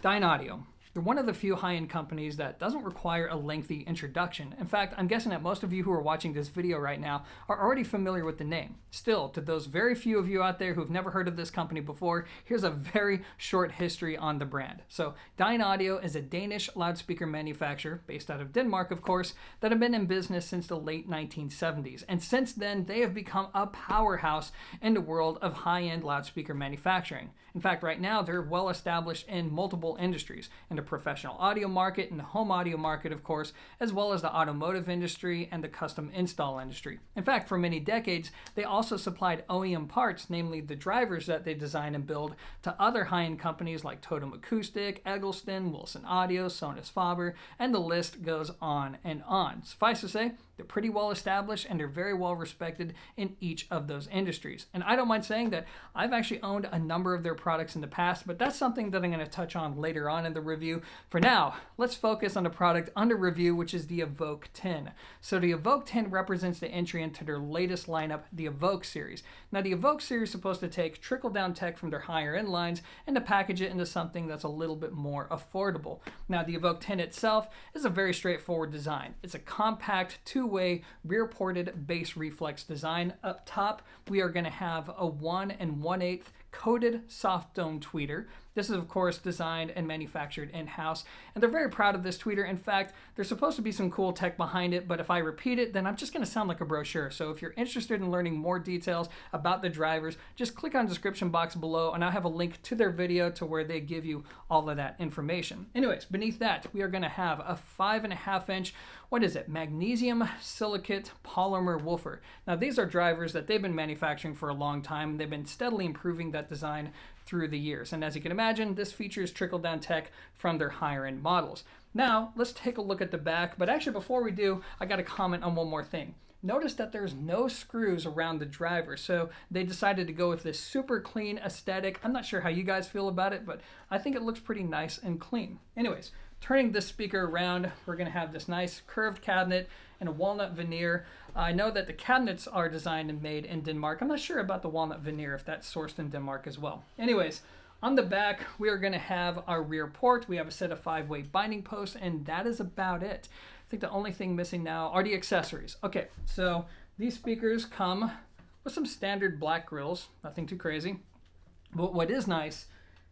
Dynaudio. They're one of the few high-end companies that doesn't require a lengthy introduction. In fact, I'm guessing that most of you who are watching this video right now are already familiar with the name. Still, to those very few of you out there who've never heard of this company before, here's a very short history on the brand. So, Dynaudio is a Danish loudspeaker manufacturer, based out of Denmark, of course, that have been in business since the late 1970s. And since then, they have become a powerhouse in the world of high-end loudspeaker manufacturing. In fact, right now, they're well established in multiple industries, in the professional audio market, in the home audio market, of course, as well as the automotive industry and the custom install industry. In fact, for many decades, they also supplied OEM parts, namely the drivers that they design and build, to other high-end companies like Totem Acoustic, Eggleston, Wilson Audio, Sonus Faber, and the list goes on and on. Suffice to say, they're pretty well established and they're very well respected in each of those industries. And I don't mind saying that I've actually owned a number of their products in the past, but that's something that I'm going to touch on later on in the review. For now, let's focus on the product under review, which is the Evoke 10. So the Evoke 10 represents the entry into their latest lineup, the Evoke series. Now the Evoke series is supposed to take trickle-down tech from their higher end lines and to package it into something that's a little bit more affordable. Now the Evoke 10 itself is a very straightforward design. It's a compact two-way rear-ported bass reflex design. Up top, we are going to have a 1 1/8 coated soft dome tweeter. This is, of course, designed and manufactured in-house, and they're very proud of this tweeter. In fact, there's supposed to be some cool tech behind it, but if I repeat it, then I'm just going to sound like a brochure. So if you're interested in learning more details about the drivers, just click on the description box below, and I'll have a link to their video to where they give you all of that information. Anyways, beneath that, we are going to have a 5.5-inch, magnesium silicate polymer woofer. Now, these are drivers that they've been manufacturing for a long time. They've been steadily improving that design through the years. And as you can imagine, this features trickle-down tech from their higher-end models. Now, let's take a look at the back. But actually, before we do, I got to comment on one more thing. Notice that there's no screws around the driver, so they decided to go with this super clean aesthetic. I'm not sure how you guys feel about it, but I think it looks pretty nice and clean. Anyways, turning this speaker around, we're going to have this nice curved cabinet and a walnut veneer. I know that the cabinets are designed and made in Denmark. I'm not sure about the walnut veneer, if that's sourced in Denmark as well. Anyways, on the back, we are going to have our rear port. We have a set of 5-way binding posts, and that is about it. I think the only thing missing now are the accessories. Okay, so these speakers come with some standard black grills, nothing too crazy. But what is nice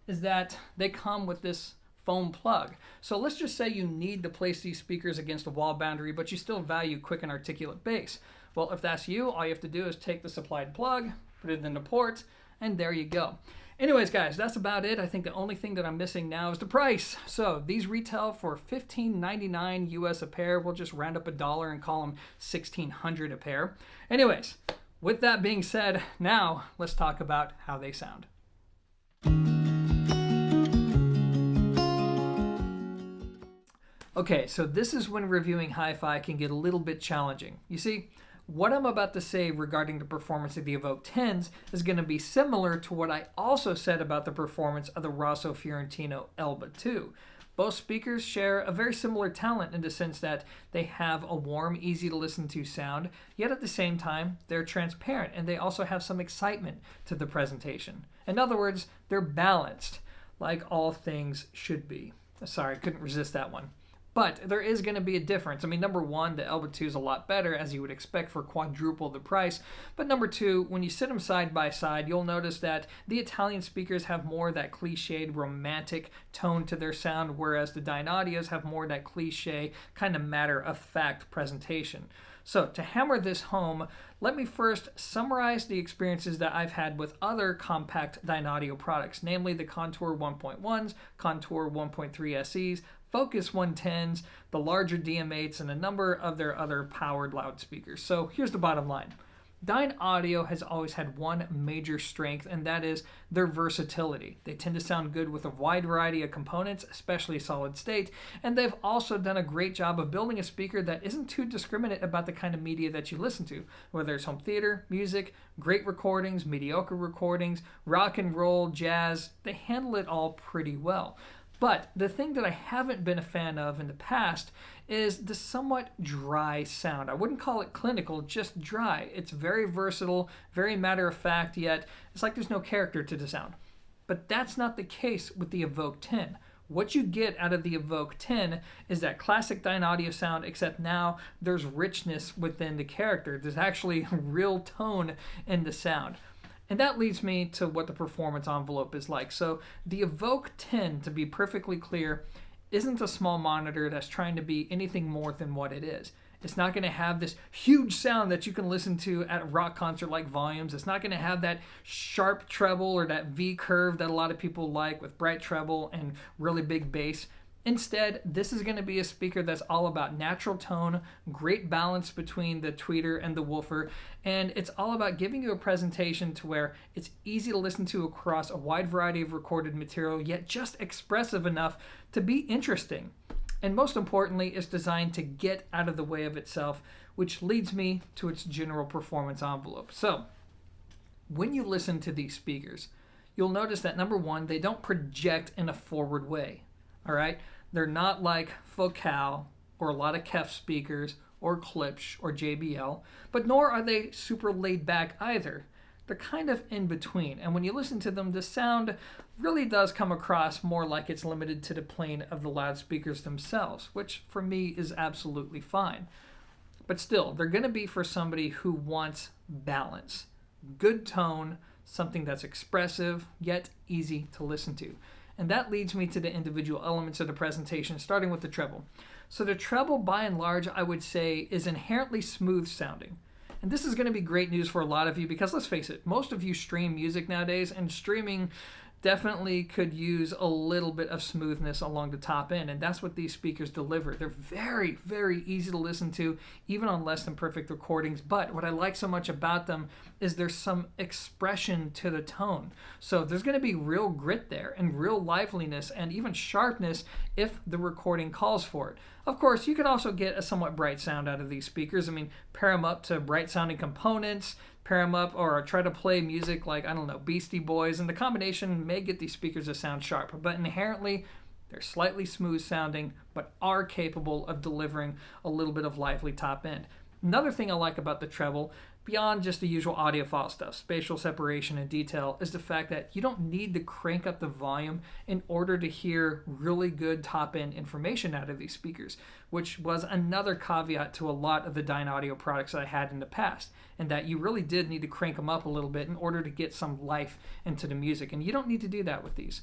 is that they come with this foam plug. So let's just say you need to place these speakers against a wall boundary, but you still value quick and articulate bass. Well, if that's you, all you have to do is take the supplied plug, put it in the port, and there you go. Anyways, guys, that's about it. I think the only thing that I'm missing now is the price. So these retail for $15.99 US a pair. We'll just round up $1 and call them $1,600 a pair. Anyways, with that being said, now let's talk about how they sound. Okay, so this is when reviewing hi-fi can get a little bit challenging. You see, what I'm about to say regarding the performance of the Evoke 10s is going to be similar to what I also said about the performance of the Rosso Fiorentino Elba 2. Both speakers share a very similar talent in the sense that they have a warm, easy to listen to sound, yet at the same time, they're transparent and they also have some excitement to the presentation. In other words, they're balanced, like all things should be. Sorry, I couldn't resist that one. But there is going to be a difference. I mean, number one, the Elba 2 is a lot better, as you would expect for quadruple the price. But number two, when you sit them side by side, you'll notice that the Italian speakers have more of that cliched romantic tone to their sound, whereas the Dynaudios have more of that cliche kind of matter-of-fact presentation. So to hammer this home, let me first summarize the experiences that I've had with other compact Dynaudio products, namely the Contour 1.1s, Contour 1.3 SEs, Focus 110s, the larger DM8s, and a number of their other powered loudspeakers. So here's the bottom line. Dynaudio has always had one major strength, and that is their versatility. They tend to sound good with a wide variety of components, especially solid state, and they've also done a great job of building a speaker that isn't too discriminate about the kind of media that you listen to, whether it's home theater, music, great recordings, mediocre recordings, rock and roll, jazz. They handle it all pretty well. But the thing that I haven't been a fan of in the past is the somewhat dry sound. I wouldn't call it clinical, just dry. It's very versatile, very matter-of-fact, yet it's like there's no character to the sound. But that's not the case with the Evoke 10. What you get out of the Evoke 10 is that classic Dynaudio sound, except now there's richness within the character. There's actually real tone in the sound. And that leads me to what the performance envelope is like. So the Evoke 10, to be perfectly clear, isn't a small monitor that's trying to be anything more than what it is. It's not going to have this huge sound that you can listen to at a rock concert like volumes. It's not going to have that sharp treble or that V curve that a lot of people like with bright treble and really big bass. Instead, this is going to be a speaker that's all about natural tone, great balance between the tweeter and the woofer, and it's all about giving you a presentation to where it's easy to listen to across a wide variety of recorded material, yet just expressive enough to be interesting. And most importantly, it's designed to get out of the way of itself, which leads me to its general performance envelope. So, when you listen to these speakers, you'll notice that number one, they don't project in a forward way. All right? They're not like Focal or a lot of KEF speakers or Klipsch or JBL, but nor are they super laid back either. They're kind of in between, and when you listen to them, the sound really does come across more like it's limited to the plane of the loudspeakers themselves, which for me is absolutely fine. But still, they're going to be for somebody who wants balance, good tone, something that's expressive yet easy to listen to. And that leads me to the individual elements of the presentation, starting with the treble. So the treble, by and large, I would say, is inherently smooth sounding. And this is going to be great news for a lot of you because, let's face it, most of you stream music nowadays, and streaming definitely could use a little bit of smoothness along the top end, and that's what these speakers deliver. They're very, very easy to listen to, even on less than perfect recordings, but what I like so much about them is there's some expression to the tone. So there's going to be real grit there and real liveliness and even sharpness if the recording calls for it. Of course, you can also get a somewhat bright sound out of these speakers. I mean, pair them up to bright sounding components, pair them up, or try to play music like, I don't know, Beastie Boys, and the combination may get these speakers to sound sharp, but inherently they're slightly smooth sounding, but are capable of delivering a little bit of lively top end. Another thing I like about the treble, beyond just the usual audiophile stuff, spatial separation and detail, is the fact that you don't need to crank up the volume in order to hear really good top-end information out of these speakers, which was another caveat to a lot of the Dynaudio products that I had in the past, and that you really did need to crank them up a little bit in order to get some life into the music, and you don't need to do that with these.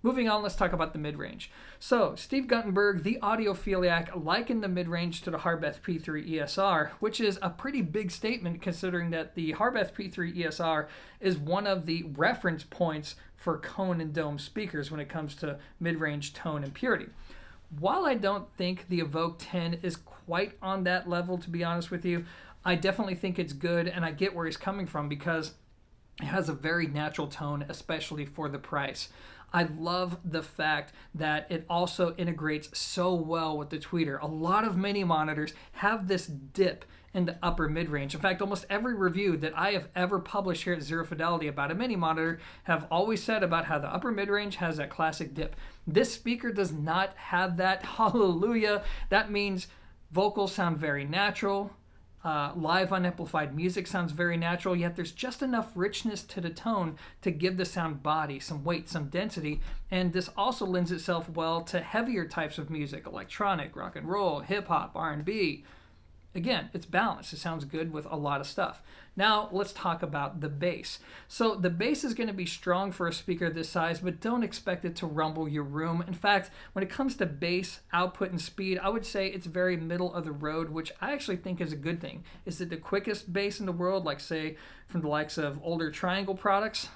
Moving on, let's talk about the mid-range. So, Steve Guttenberg, the audiophiliac, likened the mid-range to the Harbeth P3 ESR, which is a pretty big statement considering that the Harbeth P3 ESR is one of the reference points for cone and dome speakers when it comes to mid-range tone and purity. While I don't think the Evoke 10 is quite on that level, to be honest with you, I definitely think it's good, and I get where he's coming from because it has a very natural tone, especially for the price. I love the fact that it also integrates so well with the tweeter. A lot of mini monitors have this dip in the upper mid-range. In fact, almost every review that I have ever published here at Zero Fidelity about a mini monitor have always said about how the upper mid-range has that classic dip. This speaker does not have that. Hallelujah. That means vocals sound very natural. Live unamplified music sounds very natural, yet there's just enough richness to the tone to give the sound body, some weight, some density, and this also lends itself well to heavier types of music, electronic, rock and roll, hip-hop, R&B. Again, it's balanced. It sounds good with a lot of stuff. Now, let's talk about the bass. So the bass is going to be strong for a speaker this size, but don't expect it to rumble your room. In fact, when it comes to bass output and speed, I would say it's very middle of the road, which I actually think is a good thing. Is it the quickest bass in the world, like say from the likes of older Triangle products?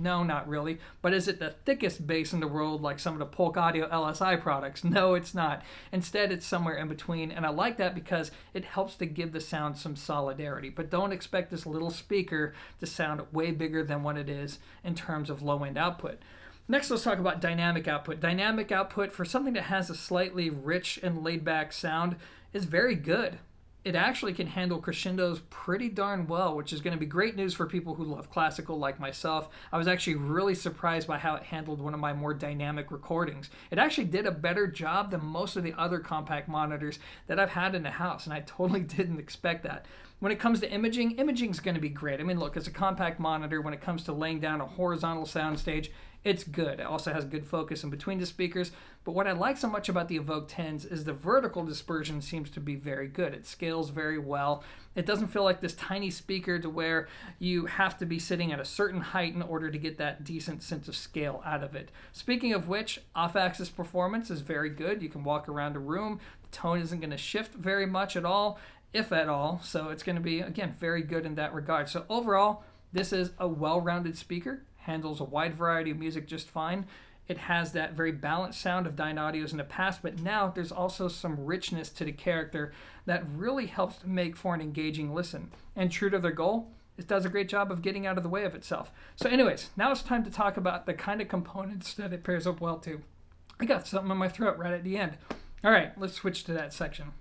No, not really. But is it the thickest bass in the world like some of the Polk Audio LSI products? No, it's not. Instead, it's somewhere in between, and I like that because it helps to give the sound some solidarity. But don't expect this little speaker to sound way bigger than what it is in terms of low-end output. Next, let's talk about dynamic output. Dynamic output for something that has a slightly rich and laid-back sound is very good. It actually can handle crescendos pretty darn well, which is going to be great news for people who love classical like myself. I was actually really surprised by how it handled one of my more dynamic recordings. It actually did a better job than most of the other compact monitors that I've had in the house, and I totally didn't expect that. When it comes to imaging, imaging's going to be great. I mean, look, it's a compact monitor. When it comes to laying down a horizontal soundstage, it's good. It also has good focus in between the speakers. But what I like so much about the Evoke 10s is the vertical dispersion seems to be very good. It scales very well. It doesn't feel like this tiny speaker to where you have to be sitting at a certain height in order to get that decent sense of scale out of it. Speaking of which, off-axis performance is very good. You can walk around a room. The tone isn't going to shift very much at all, if at all. So it's going to be, again, very good in that regard. So overall, this is a well-rounded speaker. Handles a wide variety of music just fine. It has that very balanced sound of Dynaudios in the past, but now there's also some richness to the character that really helps to make for an engaging listen. And true to their goal, it does a great job of getting out of the way of itself. So anyways, now it's time to talk about the kind of components that it pairs up well to. I got something in my throat right at the end. All right, let's switch to that section.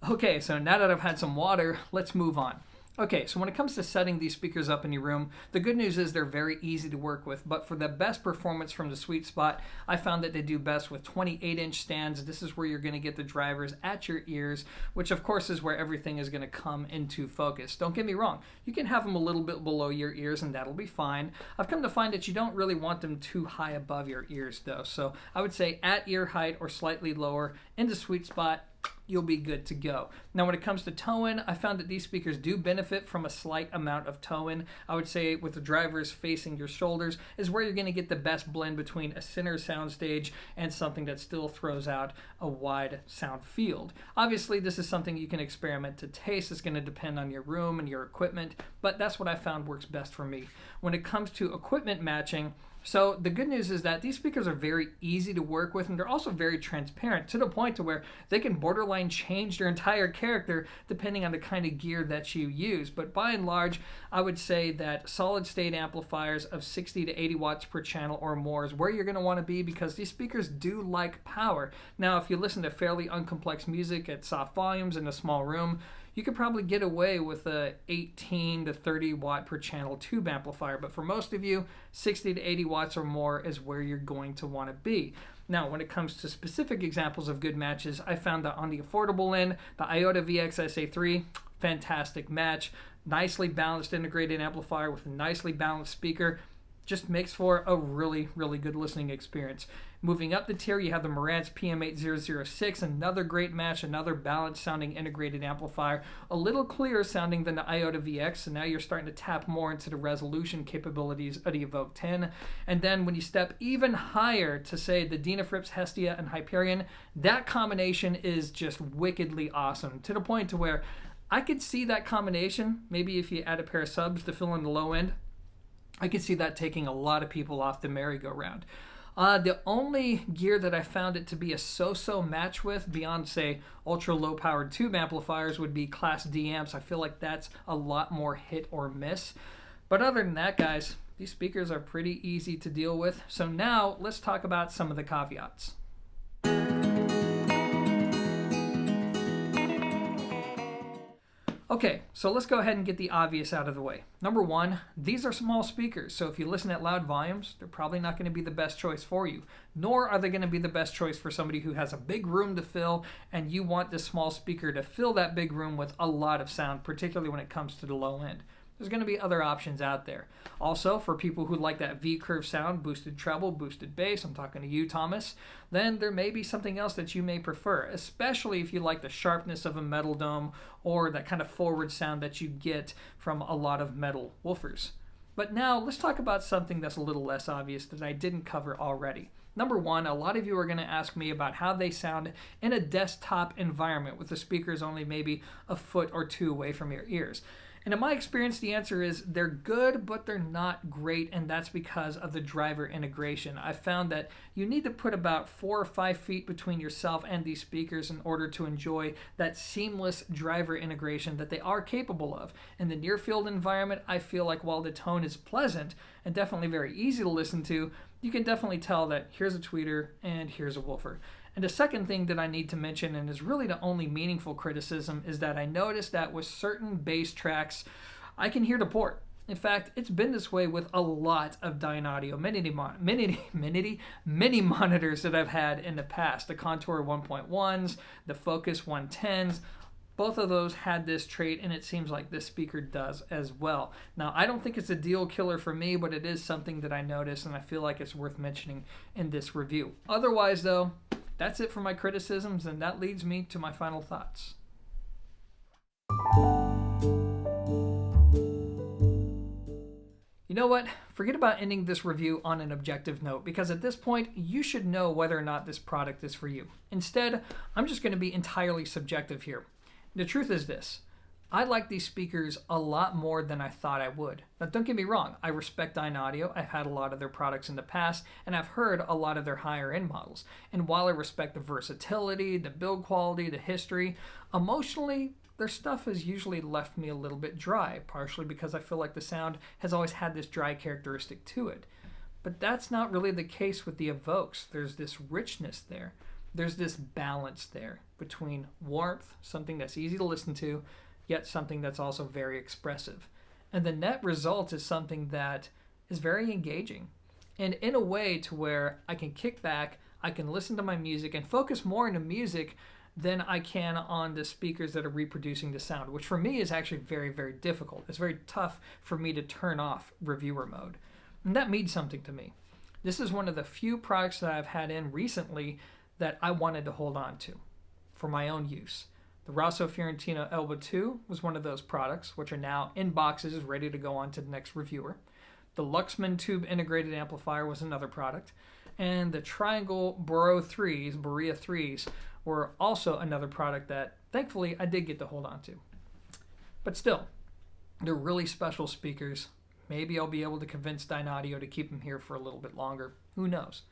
Okay, so now that I've had some water, let's move on. Okay, so when it comes to setting these speakers up in your room, the good news is they're very easy to work with, but for the best performance from the sweet spot, I found that they do best with 28-inch stands. This is where you're going to get the drivers at your ears, which of course is where everything is going to come into focus. Don't get me wrong, you can have them a little bit below your ears and that'll be fine. I've come to find that you don't really want them too high above your ears though, so I would say at ear height or slightly lower in the sweet spot, you'll be good to go. Now when it comes to toe-in, I found that these speakers do benefit from a slight amount of toe-in. I would say with the drivers facing your shoulders is where you're going to get the best blend between a center soundstage and something that still throws out a wide sound field. Obviously this is something you can experiment to taste. It's going to depend on your room and your equipment, but that's what I found works best for me. When it comes to equipment matching, so the good news is that these speakers are very easy to work with and they're also very transparent to the point to where they can borderline change your entire character depending on the kind of gear that you use. But by and large, I would say that solid state amplifiers of 60 to 80 watts per channel or more is where you're going to want to be because these speakers do like power. Now, if you listen to fairly uncomplex music at soft volumes in a small room, you could probably get away with a 18 to 30 watt per channel tube amplifier, but for most of you, 60 to 80 watts or more is where you're going to want to be. Now, when it comes to specific examples of good matches, I found that on the affordable end, the Iota VX SA3, fantastic match, nicely balanced integrated amplifier with a nicely balanced speaker, just makes for a really, really good listening experience. Moving up the tier, you have the Marantz PM8006, another great match, another balanced sounding integrated amplifier, a little clearer sounding than the Iota VX, so now you're starting to tap more into the resolution capabilities of the Evoke 10. And then when you step even higher to say the Dynafrips, Hestia, and Hyperion, that combination is just wickedly awesome, to the point to where I could see that combination, maybe if you add a pair of subs to fill in the low end, I could see that taking a lot of people off the merry-go-round. The only gear that I found it to be a so-so match with beyond, say, ultra-low-powered tube amplifiers would be Class D amps. I feel like that's a lot more hit or miss. But other than that, guys, these speakers are pretty easy to deal with. So now let's talk about some of the caveats. Okay, so let's go ahead and get the obvious out of the way. Number one, these are small speakers, so if you listen at loud volumes, they're probably not going to be the best choice for you. Nor are they going to be the best choice for somebody who has a big room to fill and you want this small speaker to fill that big room with a lot of sound, particularly when it comes to the low end. There's going to be other options out there. Also, for people who like that V-curve sound, boosted treble, boosted bass, I'm talking to you, Thomas, then there may be something else that you may prefer, especially if you like the sharpness of a metal dome or that kind of forward sound that you get from a lot of metal woofers. But now, let's talk about something that's a little less obvious that I didn't cover already. Number one, a lot of you are going to ask me about how they sound in a desktop environment with the speakers only maybe a foot or two away from your ears. And in my experience, the answer is they're good, but they're not great, and that's because of the driver integration. I found that you need to put about 4 or 5 feet between yourself and these speakers in order to enjoy that seamless driver integration that they are capable of. In the near-field environment, I feel like while the tone is pleasant and definitely very easy to listen to, you can definitely tell that here's a tweeter and here's a woofer. And the second thing that I need to mention, and is really the only meaningful criticism, is that I noticed that with certain bass tracks, I can hear the port. In fact, it's been this way with a lot of Dynaudio mini monitors that I've had in the past. The Contour 1.1s, the Focus 110s, both of those had this trait, and it seems like this speaker does as well. Now, I don't think it's a deal killer for me, but it is something that I noticed, and I feel like it's worth mentioning in this review. Otherwise, though, that's it for my criticisms, and that leads me to my final thoughts. You know what? Forget about ending this review on an objective note, because at this point, you should know whether or not this product is for you. Instead, I'm just going to be entirely subjective here. The truth is this: I like these speakers a lot more than I thought I would. Now, don't get me wrong, I respect Dynaudio. I've had a lot of their products in the past, and I've heard a lot of their higher end models. And while I respect the versatility, the build quality, the history, emotionally, their stuff has usually left me a little bit dry, partially because I feel like the sound has always had this dry characteristic to it. But that's not really the case with the Evokes. There's this richness there. There's this balance there between warmth, something that's easy to listen to, yet something that's also very expressive. And the net result is something that is very engaging, and in a way to where I can kick back, I can listen to my music and focus more into music than I can on the speakers that are reproducing the sound, which for me is actually very, very difficult. It's very tough for me to turn off reviewer mode. And that means something to me. This is one of the few products that I've had in recently that I wanted to hold on to for my own use. The Rosso Fiorentino Elba 2 was one of those products, which are now in boxes, ready to go on to the next reviewer. The Luxman Tube Integrated Amplifier was another product. And the Triangle Borea 3s were also another product that, thankfully, I did get to hold on to. But still, they're really special speakers. Maybe I'll be able to convince Dynaudio to keep them here for a little bit longer. Who knows?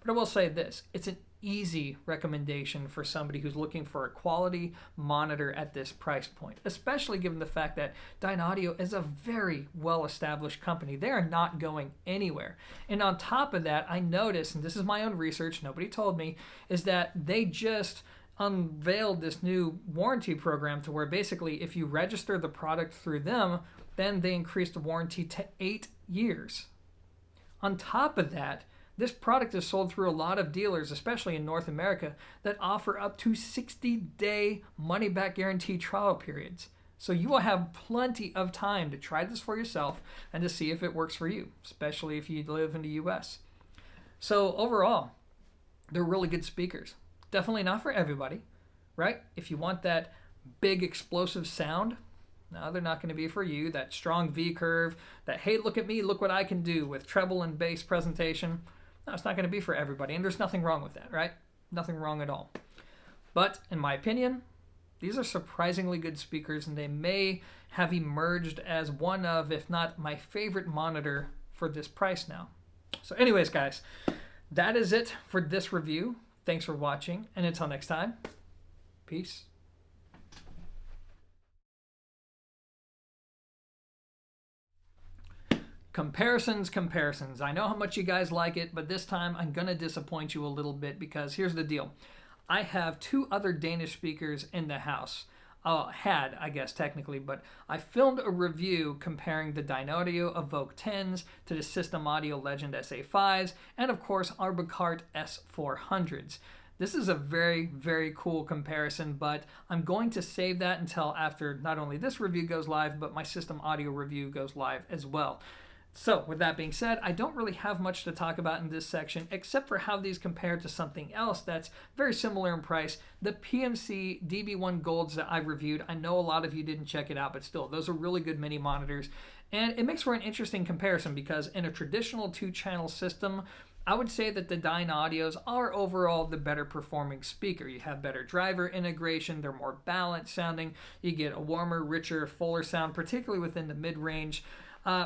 But I will say this: it's an easy recommendation for somebody who's looking for a quality monitor at this price point, especially given the fact that Dynaudio is a very well-established company. They are not going anywhere. And on top of that, I noticed, and this is my own research, nobody told me, is that they just unveiled this new warranty program to where basically if you register the product through them, then they increase the warranty to 8 years. On top of that, this product is sold through a lot of dealers, especially in North America, that offer up to 60-day money-back guarantee trial periods. So you will have plenty of time to try this for yourself and to see if it works for you, especially if you live in the US. So overall, they're really good speakers. Definitely not for everybody, right? If you want that big explosive sound, no, they're not going to be for you. That strong V curve, that hey, look at me, look what I can do with treble and bass presentation. No, it's not going to be for everybody, and there's nothing wrong with that, right? Nothing wrong at all. But in my opinion, these are surprisingly good speakers, and they may have emerged as one of, if not my favorite monitor for this price now. So anyways, guys, that is it for this review. Thanks for watching, and until next time, peace. Comparisons. I know how much you guys like it, but this time I'm going to disappoint you a little bit, because here's the deal. I have 2 other Danish speakers in the house. Had, I guess, technically, but I filmed a review comparing the Dynaudio Evoke 10s to the System Audio Legend SA5s, and of course our Bacart S400s. This is a very, very cool comparison, but I'm going to save that until after not only this review goes live, but my System Audio review goes live as well. So with that being said, I don't really have much to talk about in this section, except for how these compare to something else that's very similar in price, the PMC DB1 Golds that I reviewed. I know a lot of you didn't check it out, but still, those are really good mini monitors. And it makes for an interesting comparison, because in a traditional 2-channel system, I would say that the Dynaudios are overall the better performing speaker. You have better driver integration, they're more balanced sounding, you get a warmer, richer, fuller sound, particularly within the mid-range.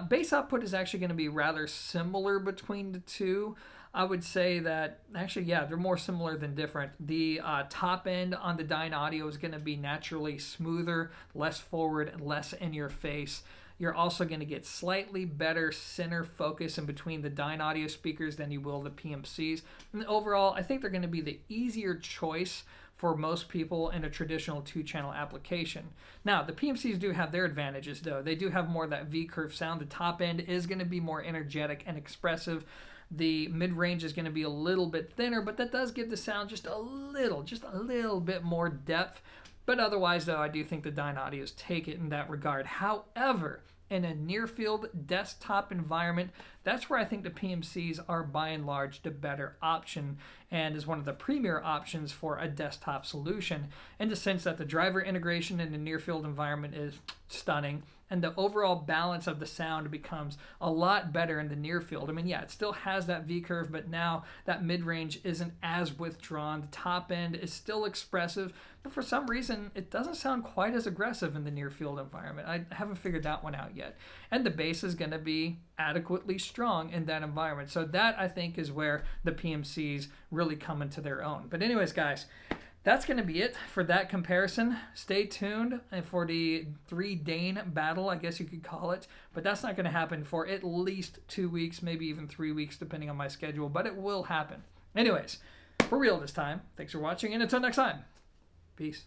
Bass output is actually going to be rather similar between the two. I would say that, actually, yeah, they're more similar than different. The top end on the Dynaudio is going to be naturally smoother, less forward, and less in your face. You're also going to get slightly better center focus in between the Dynaudio speakers than you will the PMCs. And overall, I think they're going to be the easier choice for most people in a traditional 2-channel application. Now, the PMCs do have their advantages though. They do have more of that V-curve sound. The top end is going to be more energetic and expressive. The mid-range is going to be a little bit thinner, but that does give the sound just a little bit more depth. But otherwise, though, I do think the Dynaudios take it in that regard. However, in a near-field desktop environment, that's where I think the PMCs are by and large the better option and is one of the premier options for a desktop solution, in the sense that the driver integration in the near-field environment is stunning, and the overall balance of the sound becomes a lot better in the near field. I mean, yeah, it still has that V-curve, but now that mid-range isn't as withdrawn. The top end is still expressive, but for some reason, it doesn't sound quite as aggressive in the near field environment. I haven't figured that one out yet. And the bass is going to be adequately strong in that environment. So that, I think, is where the PMCs really come into their own. But anyways, guys, that's going to be it for that comparison. Stay tuned for the 3 Dane battle, I guess you could call it. But that's not going to happen for at least 2 weeks, maybe even 3 weeks, depending on my schedule. But it will happen. Anyways, for real this time, thanks for watching, and until next time, peace.